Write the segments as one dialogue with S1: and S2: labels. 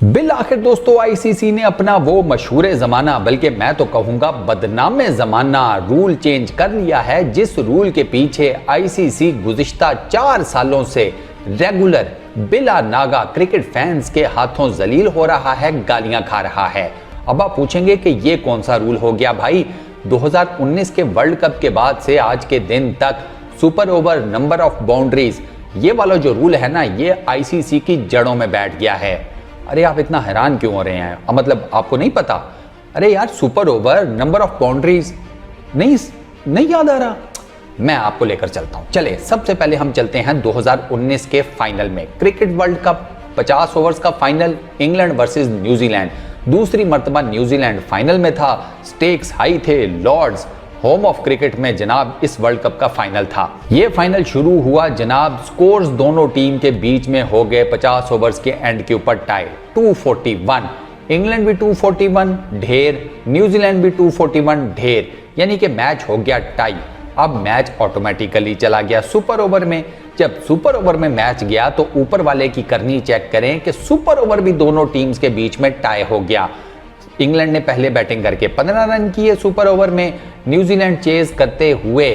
S1: Bill आखिर दोस्तों ICC ने अपना वो मशहूर जमाना, बल्कि मैं तो कहूंगा बदनाम जमाना रूल चेंज कर लिया है, जिस रूल के पीछे आईसीसी गुज़िश्ता 4 सालों से रेगुलर बिला नागा क्रिकेट फैंस के हाथों जलील हो रहा है, गालियां खा रहा है। अब आप पूछेंगे कि ये कौन सा रूल हो गया भाई। 2019 के वर्ल्ड कप के बाद से आज के दिन तक super over, number of boundaries, ये वाला जो रूल है ना, ये आईसीसी की जड़ों में बैठ गया है। अरे आप इतना हैरान क्यों हो रहे हैं? मतलब आपको नहीं पता? अरे यार, super over, number of boundaries नहीं याद आ रहा? मैं आपको लेकर चलता हूं। चले, सबसे पहले हम चलते हैं 2019 के फाइनल में। क्रिकेट वर्ल्ड कप 50 ओवर्स का फाइनल, इंग्लैंड वर्सेस न्यूजीलैंड। दूसरी मर्तबा न्यूजीलैंड फाइनल में था, स्टेक्स हाई थे। लॉर्ड्स, होम ऑफ क्रिकेट में जनाब इस वर्ल्ड कप का फाइनल था। ये फाइनल शुरू हुआ जनाब, स्कोर्स दोनों टीम के बीच में हो गए 50 ओवर्स के एंड के ऊपर टाई 241। इंग्लैंड भी 241 ढेर, न्यूजीलैंड भी 241 ढेर, यानी कि मैच हो गया टाई। अब मैच ऑटोमेटिकली चला गया सुपर ओवर में। जब सुपर ओवर में मैच गया तो ऊपर वाले की करनी चेक करें कि सुपर ओवर भी दोनों टीम्स के बीच में टाई हो गया। इंग्लैंड ने पहले बैटिंग करके 15 रन किए सुपर ओवर में। न्यूजीलैंड चेज करते हुए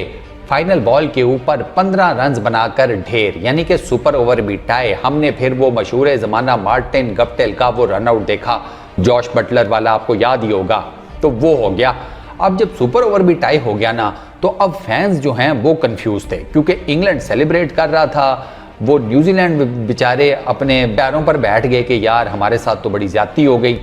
S1: फाइनल बॉल के ऊपर 15 रन बनाकर ढेर, यानी कि सुपर ओवर भी टाई। हमने फिर वो मशहूर जमाना मार्टिन गप्टिल का वो रनआउट देखा, जॉश बटलर वाला, आपको याद ही होगा। तो वो हो गया। अब जब सुपर ओवर भी टाई हो गया ना, तो अब फैंस जो हैं वो कंफ्यूज थे, क्योंकि इंग्लैंड सेलिब्रेट कर रहा था, वो न्यूजीलैंड बेचारे अपने पैरों पर बैठ गए कि यार हमारे साथ तो बड़ी ज्यादती हो गई।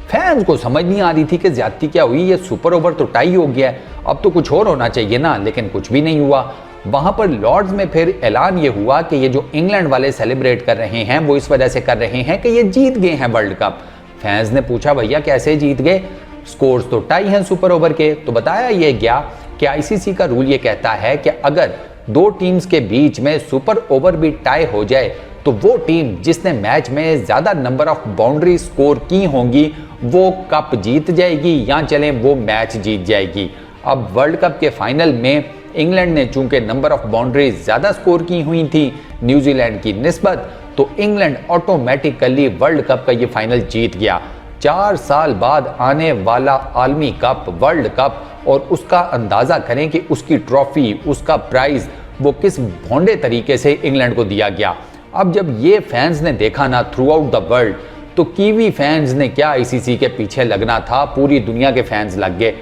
S1: फैंस को समझ नहीं आ रही थी कि ज्यादती क्या हुई, ये सुपर ओवर तो टाई हो गया है, अब तो कुछ और होना चाहिए ना, लेकिन कुछ भी नहीं हुआ। वहां पर लॉर्ड्स में फिर ऐलान ये हुआ कि ये जो इंग्लैंड वाले सेलिब्रेट कर रहे हैं वो इस वजह से कर रहे हैं कि ये जीत गए हैं वर्ल्ड कप। फैंस ने पूछा भैया कैसे जीत गए, स्कोर्स तो टाई हैं सुपर ओवर के। तो बताया ये गया कि आईसीसी का रूल ये कहता है कि अगर दो टीम्स के बीच में सुपर ओवर भी टाई हो जाए तो वो टीम जिसने मैच में ज्यादा नंबर ऑफ बाउंड्री स्कोर की होंगी वो कप जीत जाएगी, या चलें वो मैच जीत जाएगी। अब वर्ल्ड कप के फाइनल में इंग्लैंड ने चूंकि नंबर ऑफ बाउंड्रीज ज्यादा स्कोर की हुई थी न्यूजीलैंड की निस्बत, तो इंग्लैंड ऑटोमेटिकली वर्ल्ड कप का ये फाइनल जीत गया। 4 साल बाद आने वाला आलमी कप, वर्ल्ड कप, और उसका अंदाजा करें कि उसकी ट्रॉफी, उसका प्राइज वो किस भोंडे तरीके से इंग्लैंड को दिया गया। अब जब ये फैंस ने देखा ना थ्रू आउट द वर्ल्ड, तो कीवी फैंस ने क्या आईसीसी के पीछे लगना था, पूरी दुनिया के फैंस लग गए।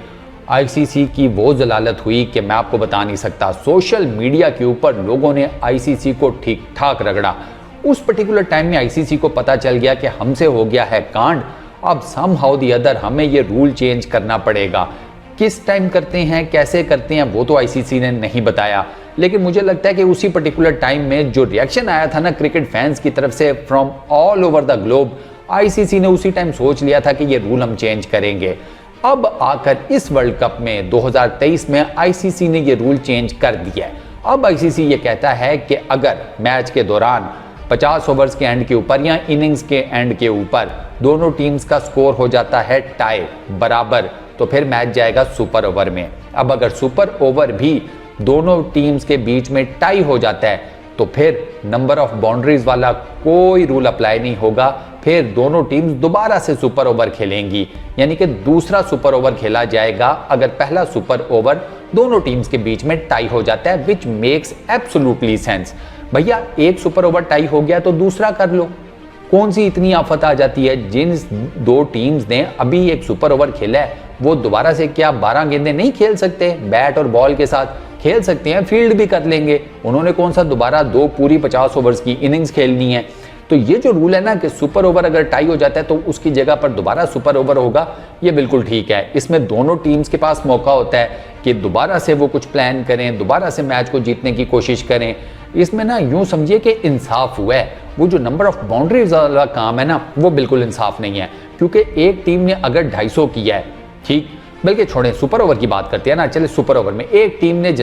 S1: आईसीसी की वो जलालत हुई कि मैं आपको बता नहीं सकता। सोशल मीडिया के ऊपर लोगों ने आईसीसी को ठीक ठाक रगड़ा। उस पर्टिकुलर टाइम में आईसीसी को पता चल गया कि हमसे हो गया है कांड, अब सम हाउ दी अदर हमें ये रूल चेंज करना पड़ेगा। किस टाइम करते हैं, कैसे करते हैं, वो तो आईसीसी ने नहीं बताया, लेकिन मुझे लगता है कि उसी पर्टिकुलर टाइम में जो रिएक्शन आया था ना क्रिकेट फैंस की तरफ से from all over the globe, ICC ने उसी टाइम सोच लिया था कि ये रूल हम चेंज करेंगे। अब आकर इस वर्ल्ड कप में 2023 में आईसीसी ने ये रूल चेंज कर दिया है। अब आईसीसी ये कहता है कि अगर मैच के दौरान 50 ओवर्स के एंड के ऊपर या इनिंग्स के एंड के ऊपर दोनों टीम्स का स्कोर हो जाता है टाई, बराबर, तो फिर मैच जाएगा सुपर ओवर में। अब अगर सुपर ओवर भी दोनों टीम्स के बीच में टाई हो जाता है तो फिर नंबर ऑफ बाउंड्रीज वाला कोई रूल अप्लाई नहीं होगा, फिर दोनों टीम्स दोबारा से सुपर ओवर खेलेंगी, यानी कि दूसरा सुपर ओवर खेला जाएगा अगर पहला सुपर ओवर दोनों टीम्स के बीच में टाई हो जाता है, विच मेक्स एब्सोल्युटली सेंस। भैया एक सुपर ओवर टाई हो गया तो दूसरा कर लो, कौन सी इतनी आफत आ जाती है? जिन दो टीम्स ने अभी एक सुपर ओवर खेला है वो दोबारा से क्या 12 गेंदें नहीं खेल सकते? बैट और बॉल के साथ खेल सकते हैं, फील्ड भी कर लेंगे। उन्होंने कौन सा दोबारा दो पूरी 50 ओवर्स की इनिंग्स खेलनी है? तो ये जो रूल है ना कि सुपर ओवर अगर टाई हो जाता है तो उसकी जगह पर दोबारा सुपर ओवर होगा, ये बिल्कुल ठीक है। इसमें दोनों टीम्स के पास मौका होता है कि दोबारा से वो कुछ प्लान करें, दोबारा से मैच को जीतने की कोशिश करें। इसमें ना यूं समझिए कि इंसाफ हुआ है। वो जो नंबर ऑफ बाउंड्रीज वाला काम है ना, वो बिल्कुल इंसाफ नहीं है, क्योंकि एक टीम ने अगर 250 किया है, ठीक, बल्कि छोड़ें सुपर ओवर की बात करते हैं ना, चले सुपर ओवर में एक टीम ने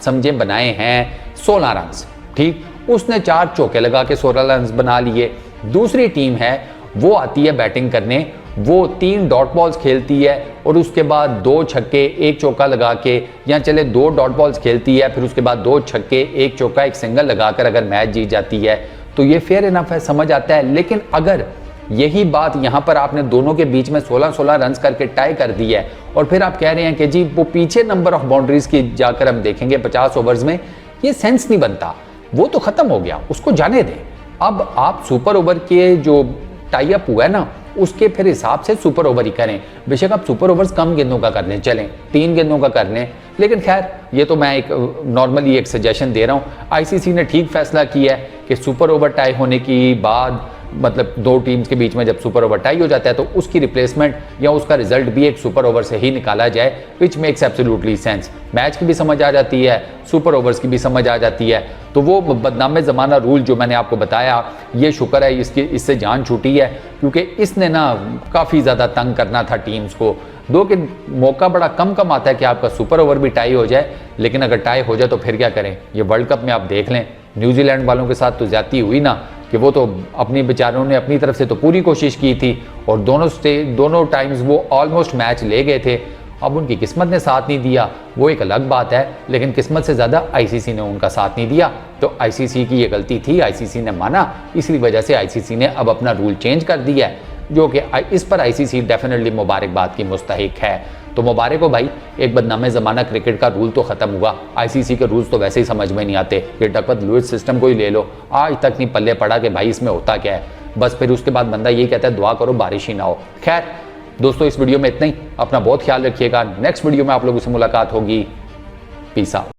S1: समझे बनाए हैं 16 रन, ठीक, उसने 4 चौके लगा के 16 रन बना लिए। दूसरी टीम है वो आती है बैटिंग करने, वो 3 डॉट बॉल्स खेलती है और उसके बाद 2 छक्के 1 चौका लगा के, या चले 2 डॉट बॉल्स खेलती है, फिर उसके बाद 2 छक्के 1 चौका 1 सिंगल लगाकर अगर मैच जीत जाती है तो ये फेयर इनफ है, समझ आता है। लेकिन अगर यही बात यहाँ पर आपने दोनों के बीच में 16-16 रन करके टाई कर दी है, और फिर आप कह रहे हैं कि जी वो पीछे नंबर ऑफ बाउंड्रीज की जाकर हम देखेंगे 50 ओवर्स में। ये सेंस नहीं बनता, वो तो खत्म हो गया, उसको जाने दें। अब आप सुपर ओवर के जो टाई अप हुआ है ना, उसके फिर हिसाब से सुपर ओवर ही करें। बेशक आप सुपर ओवर्स कम गेंदों का कर लें, चलें 3 गेंदों का कर लें, लेकिन खैर ये तो मैं एक नॉर्मली एक सजेशन दे रहा हूँ। आईसीसी ने ठीक फैसला किया है कि सुपर ओवर टाई होने की बाद, मतलब 2 टीम्स के बीच में जब सुपर ओवर टाई हो जाता है तो उसकी रिप्लेसमेंट या उसका रिजल्ट भी एक सुपर ओवर से ही निकाला जाए, which makes absolutely sense. Match की भी समझ आ जाती है, सुपर ओवर्स की भी समझ आ जाती है। तो वो बदनामे ज़माना रूल जो मैंने आपको बताया, ये शुक्र है इससे जान छूटी है, क्योंकि इसने ना काफ़ी ज़्यादा तंग करना था टीम्स को। दो कि मौका बड़ा कम आता है कि आपका सुपर ओवर भी टाई हो जाए, लेकिन अगर टाई हो जाए तो फिर क्या करें। ये वर्ल्ड कप में आप देख लें, न्यूजीलैंड वालों के साथ तो ज्यादती हुई ना, कि वो तो अपनी बेचारों ने अपनी तरफ से तो पूरी कोशिश की थी, और दोनों टाइम्स वो ऑलमोस्ट मैच ले गए थे। अब उनकी किस्मत ने साथ नहीं दिया, वो एक अलग बात है, लेकिन किस्मत से ज़्यादा आईसीसी ने उनका साथ नहीं दिया। तो आईसीसी की ये गलती थी, आईसीसी ने माना, इसी वजह से आईसीसी ने अब अपना रूल चेंज कर दिया है, जो कि इस पर आईसीसी डेफिनेटली मुबारकबाद की मुस्तहिक है। तो मुबारक हो भाई, एक बदनामे ज़माना क्रिकेट का रूल तो ख़त्म हुआ। आईसीसी के रूल्स तो वैसे ही समझ में नहीं आते। ये डकवर्थ लुईस सिस्टम को ही ले लो, आज तक नहीं पल्ले पड़ा कि भाई इसमें होता क्या है। बस फिर उसके बाद बंदा ये कहता है दुआ करो बारिश ही ना हो। खैर दोस्तों, इस वीडियो में इतना ही। अपना बहुत ख्याल रखिएगा। नेक्स्ट वीडियो में आप लोगों से मुलाकात होगी। Peace out.